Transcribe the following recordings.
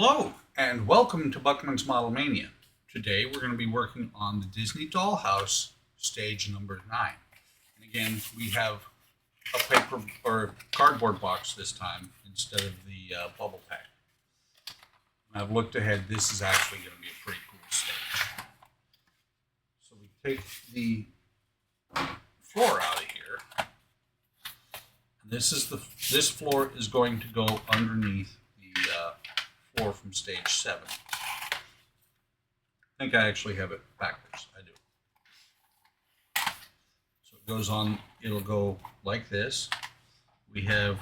Hello, and welcome to Buckman's Model Mania. Today we're going to be working on the Disney Dollhouse stage number 9. And again, we have a paper or cardboard box this time instead of the bubble pack. I've looked ahead, this is actually going to be a pretty cool stage. So we take the floor out of here. And this floor is going to go underneath the floor from stage 7. I think I actually have it backwards. I do. So it goes on, it'll go like this. We have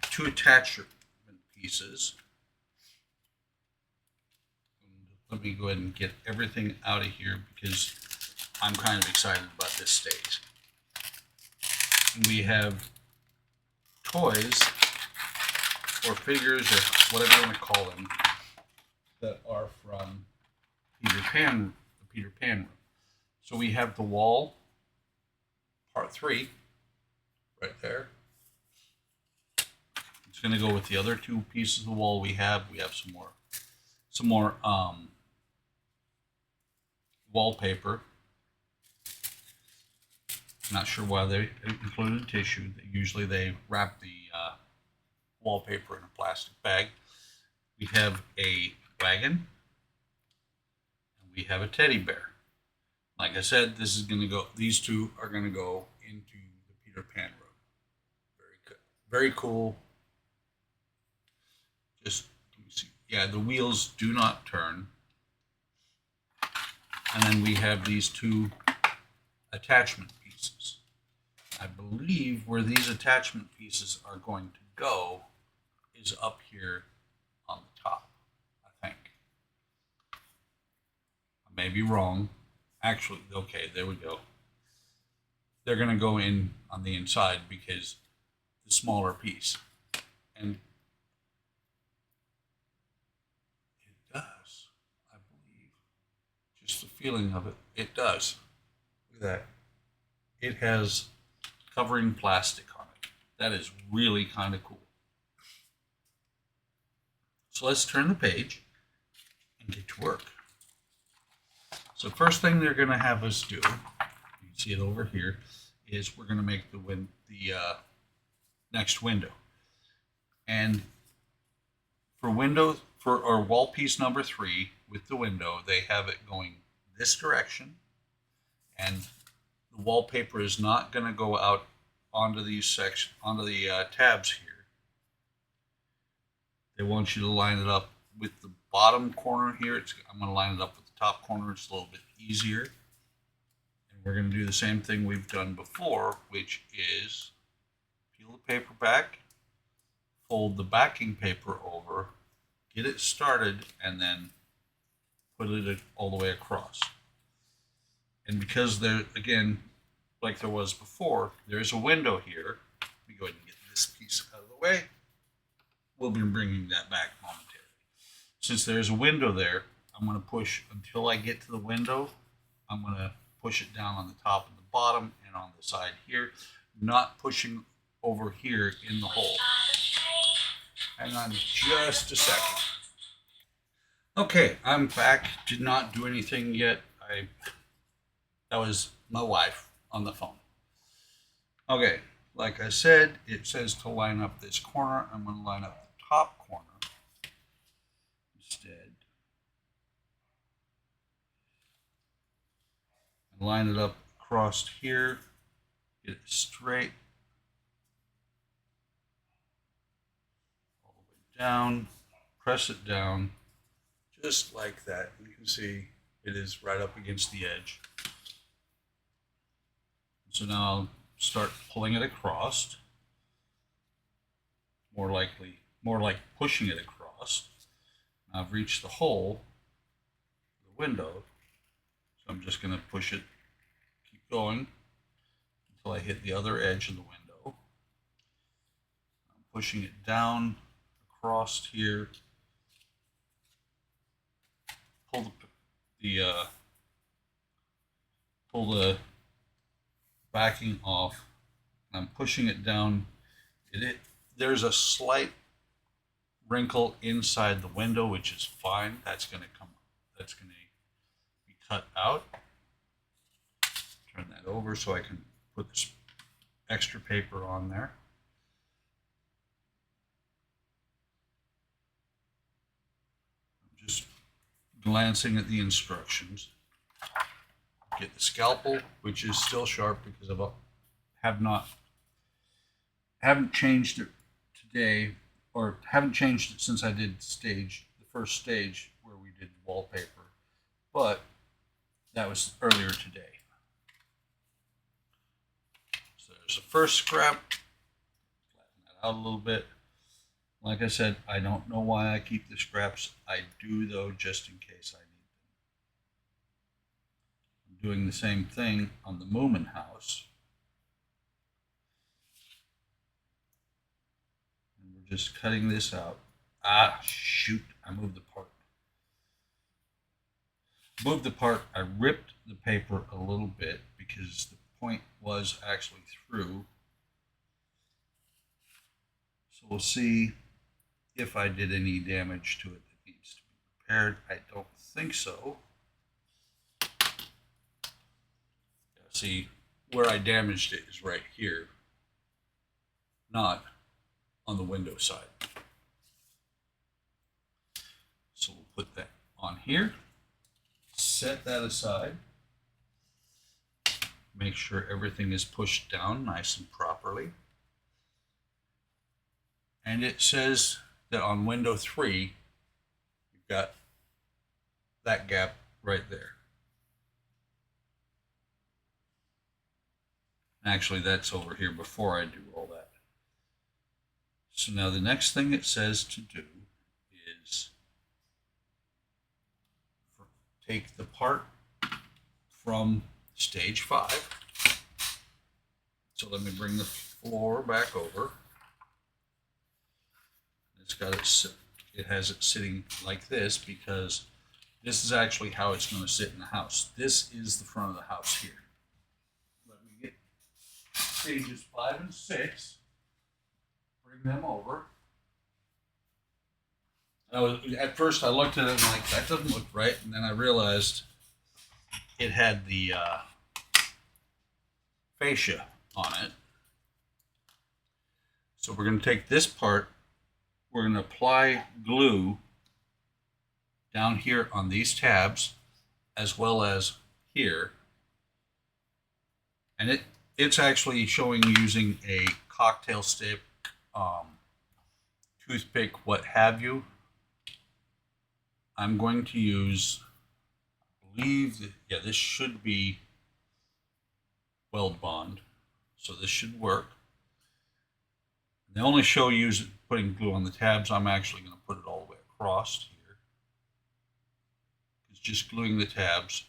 2 attachment pieces. Let me go ahead and get everything out of here because I'm kind of excited about this stage. We have toys or figures or whatever you want to call them that are from the Peter Pan room. So we have the wall, part 3, right there. It's going to go with the other 2 pieces of the wall we have. We have some more wallpaper. Not sure why they included tissue. Usually they wrap the wallpaper in a plastic bag. We have a wagon. And we have a teddy bear. Like I said, this is going to go. These 2 are going to go into the Peter Pan room. Very good. Very cool. Just let me see. Yeah, the wheels do not turn. And then we have these 2 attachment pieces. I believe where these attachment pieces are going to go is up here on the top, I think. I may be wrong. Actually, okay, there we go. They're going to go in on the inside because the smaller piece. And it does, I believe. Just the feeling of it, it does. Look at that. It has covering plastic on it. That is really kind of cool. So let's turn the page and get to work. So first thing they're going to have us do, you can see it over here, is we're going to make the next window. And for our wall piece number 3 with the window, they have it going this direction, and the wallpaper is not going to go out onto the tabs here. They want you to line it up with the bottom corner here. I'm going to line it up with the top corner. It's a little bit easier. And we're going to do the same thing we've done before, which is peel the paper back, fold the backing paper over, get it started, and then put it all the way across. And because there, again, like there was before, there's a window here. Let me go ahead and get this piece out of the way. We'll be bringing that back momentarily. Since there's a window there, I'm going to push until I get to the window. I'm going to push it down on the top and the bottom and on the side here, not pushing over here in the hole. Hang on just a second. Okay, I'm back. Did not do anything yet. That was my wife on the phone. Okay, like I said, it says to line up this corner. I'm going to line up the top corner instead. And line it up across here. Get it straight. All the way down. Press it down. Just like that. You can see it is right up against the edge. So now I'll start pulling it across. More like pushing it across. Now I've reached the hole, the window, so I'm just going to push it, keep going until I hit the other edge of the window. I'm pushing it down across here. Pull the backing off. I'm pushing it down. There's a slight wrinkle inside the window, which is fine. That's going to be cut out. Turn that over so I can put this extra paper on there. I'm just glancing at the instructions. Get the scalpel, which is still sharp because haven't changed it today, or haven't changed it since I did the first stage where we did wallpaper, but that was earlier today. So there's the first scrap. Flatten that out a little bit. Like I said, I don't know why I keep the scraps. I do, though, just in case I need them. I'm doing the same thing on the Moomin house. And we're just cutting this out. Ah, shoot, I moved the part. I ripped the paper a little bit because the point was actually through. So we'll see if I did any damage to it that needs to be repaired. I don't think so. See, where I damaged it is right here, not on the window side. So we'll put that on here, set that aside, make sure everything is pushed down nice and properly. And it says that on window 3, you've got that gap right there. Actually, that's over here before I do all that. So now the next thing it says to do is take the part from stage 5. So let me bring the floor back over. It has it sitting like this because this is actually how it's going to sit in the house. This is the front of the house here. Let me get stages 5 and 6. Bring them over. At first I looked at it and like, that doesn't look right, and then I realized it had the fascia on it. So we're going to take this part, we're going to apply glue down here on these tabs as well as here, and it's actually showing using a cocktail stick, toothpick, what have you. I'm going to use, I believe that, yeah, this should be weld bond, so this should work. They only show you putting glue on the tabs. I'm actually going to put it all the way across here. It's just gluing the tabs.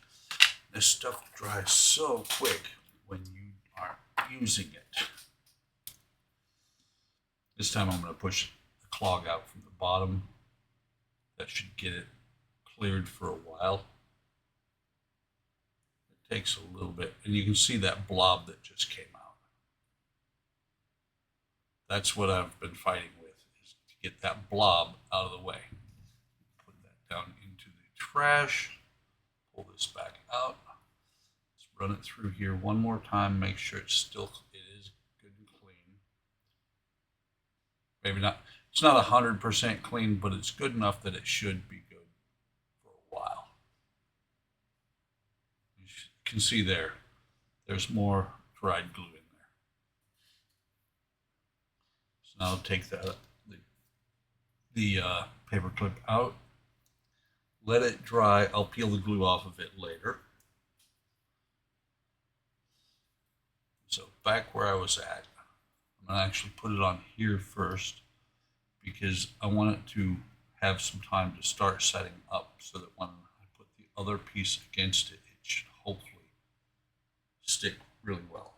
This stuff dries so quick when you are using it. This time I'm going to push the clog out from the bottom. That should get it cleared for a while. It takes a little bit, and you can see that blob that just came out. That's what I've been fighting with, is to get that blob out of the way. Put that down into the trash. Pull this back out. Let's run it through here one more time. Make sure it is good and clean. Maybe not. It's not 100% clean, but it's good enough that it should be good for a while. You can see there's more dried glue in there. So now I'll take the paper clip out, let it dry. I'll peel the glue off of it later. So back where I was at, I'm going to actually put it on here first, because I want it to have some time to start setting up, so that when I put the other piece against it, it should hopefully stick really well.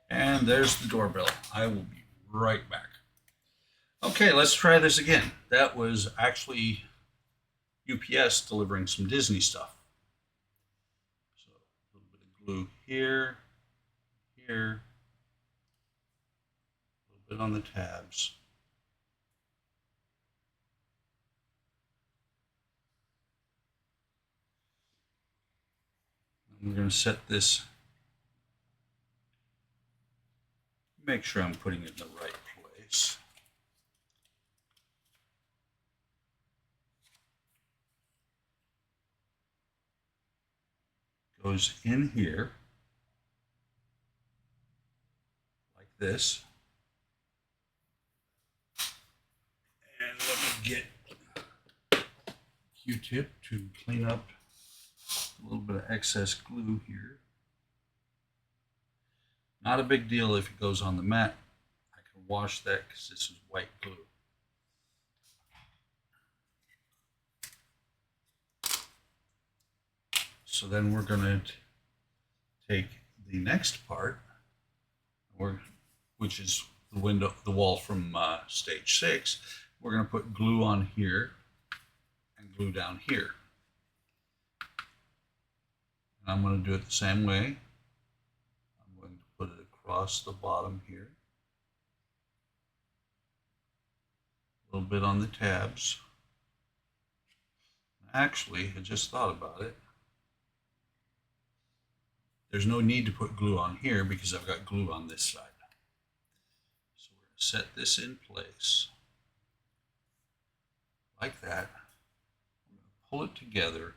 And there's the doorbell. I will be right back. Okay, let's try this again. That was actually UPS delivering some Disney stuff. So a little bit of glue here, here, bit on the tabs. And we're going to set this, make sure I'm putting it in the right place. Goes in here like this. And let me get Q-tip to clean up a little bit of excess glue here. Not a big deal if it goes on the mat. I can wash that because this is white glue. So then we're going to take the next part, which is the window, the wall from stage 6. We're going to put glue on here and glue down here. And I'm going to do it the same way. I'm going to put it across the bottom here. A little bit on the tabs. Actually, I just thought about it. There's no need to put glue on here because I've got glue on this side. So we're going to set this in place like that. We're going to pull it together.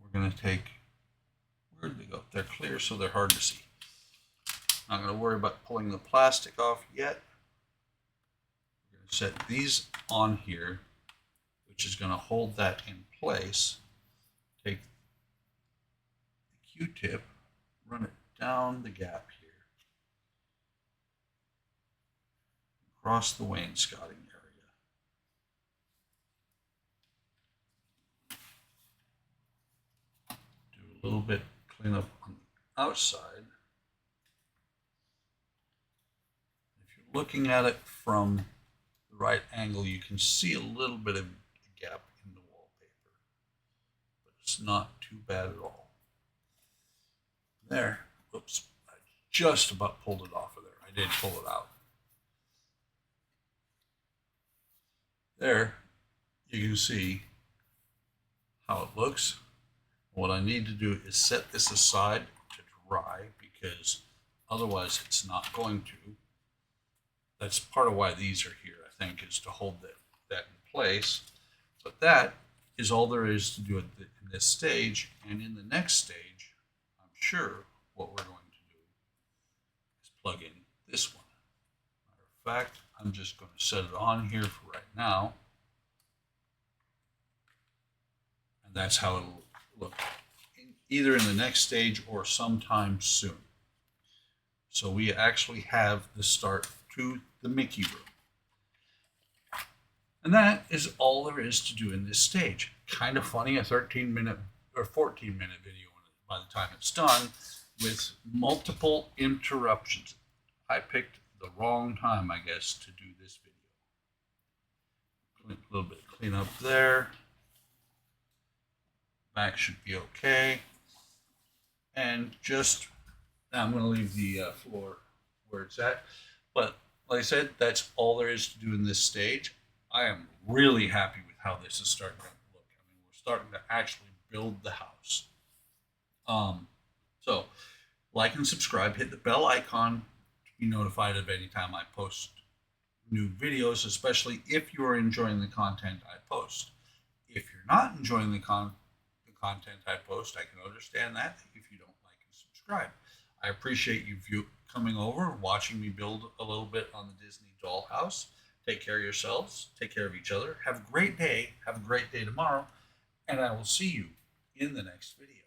We're going to take, where did they go? They're clear, so they're hard to see. Not going to worry about pulling the plastic off yet. We're going to set these on here, which is going to hold that in place. Take the Q-tip, run it down the gap here, across the wainscoting area. Do a little bit cleanup on the outside. If you're looking at it from the right angle, you can see a little bit of a gap in the wallpaper, but it's not too bad at all. There, whoops, I just about pulled it off of there. I did pull it out. There, you can see how it looks. What I need to do is set this aside to dry because otherwise it's not going to. That's part of why these are here, I think, is to hold that in place. But that is all there is to do in this stage. And in the next stage, I'm sure what we're going to do is plug in this one. Matter of fact, I'm just going to set it on here for right now. And that's how it'll look either in the next stage or sometime soon. So we actually have the start to the Mickey room. And that is all there is to do in this stage. Kind of funny, a 13-minute or 14-minute video by the time it's done with multiple interruptions. I picked the wrong time, I guess, to do this video. A little bit of cleanup there. Back should be okay. And just, I'm going to leave the floor where it's at. But like I said, that's all there is to do in this stage. I am really happy with how this is starting to look. I mean, we're starting to actually build the house. So like and subscribe, hit the bell icon to be notified of any time I post new videos, especially if you're enjoying the content I post. If you're not enjoying the content I post, I can understand that if you don't like and subscribe. I appreciate you coming over, watching me build a little bit on the Disney Dollhouse. Take care of yourselves. Take care of each other. Have a great day. Have a great day tomorrow. And I will see you in the next video.